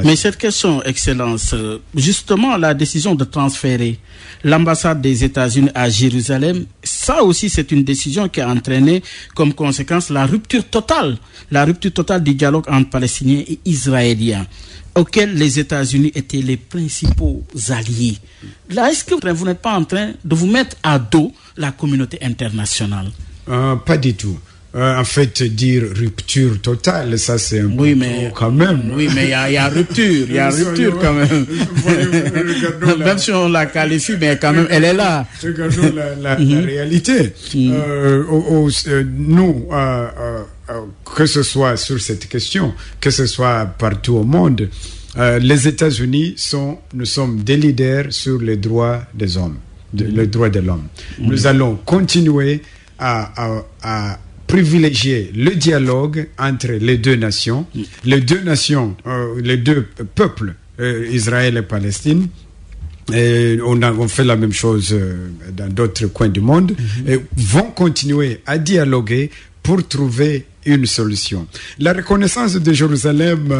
Mais cette question, Excellence, justement la décision de transférer l'ambassade des États-Unis à Jérusalem, ça aussi c'est une décision qui a entraîné comme conséquence la rupture totale du dialogue entre Palestiniens et Israéliens, auquel les États-Unis étaient les principaux alliés. Là, est-ce que vous n'êtes pas en train de vous mettre à dos la communauté internationale? Pas du tout. En fait, dire rupture totale, ça c'est un peu quand même. Oui, mais il y a rupture, quand même. Même si on la qualifie, mais quand même, elle est là. Regardons la réalité. Nous, que ce soit sur cette question, que ce soit partout au monde, les États-Unis nous sommes des leaders sur les droits des hommes, les droits de l'homme. Nous allons continuer à privilégier le dialogue entre les deux nations, les deux peuples, Israël et Palestine. Et on fait la même chose dans d'autres coins du monde, et vont continuer à dialoguer pour trouver une solution. La reconnaissance de Jérusalem,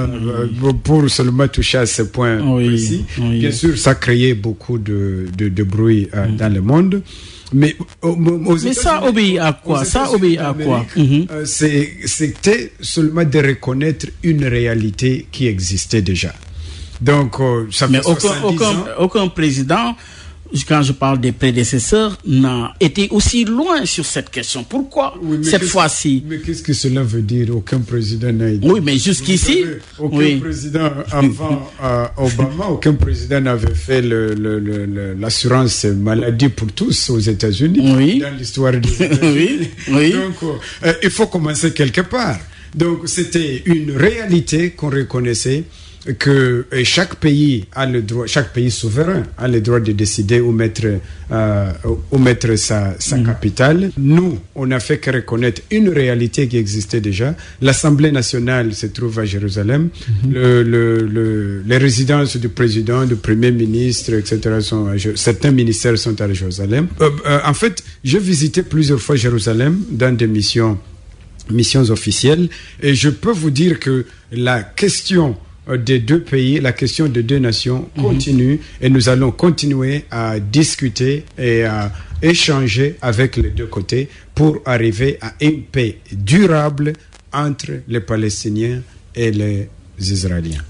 pour seulement toucher à ce point précis, bien sûr, ça a créé beaucoup de bruit dans le monde. Mais ça obéit à quoi? C'était seulement de reconnaître une réalité qui existait déjà. Donc, ça fait 70 ans. Aucun président, quand je parle des prédécesseurs, n'a été aussi loin sur cette question. Pourquoi cette fois-ci? Mais qu'est-ce que cela veut dire? Aucun président n'a été. Oui, mais jusqu'ici. Aucun président avant Obama, aucun président n'avait fait l'assurance maladie pour tous aux États-Unis, dans l'histoire des États-Unis. Donc, il faut commencer quelque part. Donc, c'était une réalité qu'on reconnaissait, que chaque pays souverain a le droit de décider où mettre sa capitale. Nous, on n'a fait que reconnaître une réalité qui existait déjà. L'Assemblée nationale se trouve à Jérusalem. Les résidences du président, du premier ministre, etc. Certains ministères sont à Jérusalem. En fait, j'ai visité plusieurs fois Jérusalem dans des missions officielles, et je peux vous dire que la question des deux pays, la question des deux nations continue, et nous allons continuer à discuter et à échanger avec les deux côtés pour arriver à une paix durable entre les Palestiniens et les Israéliens.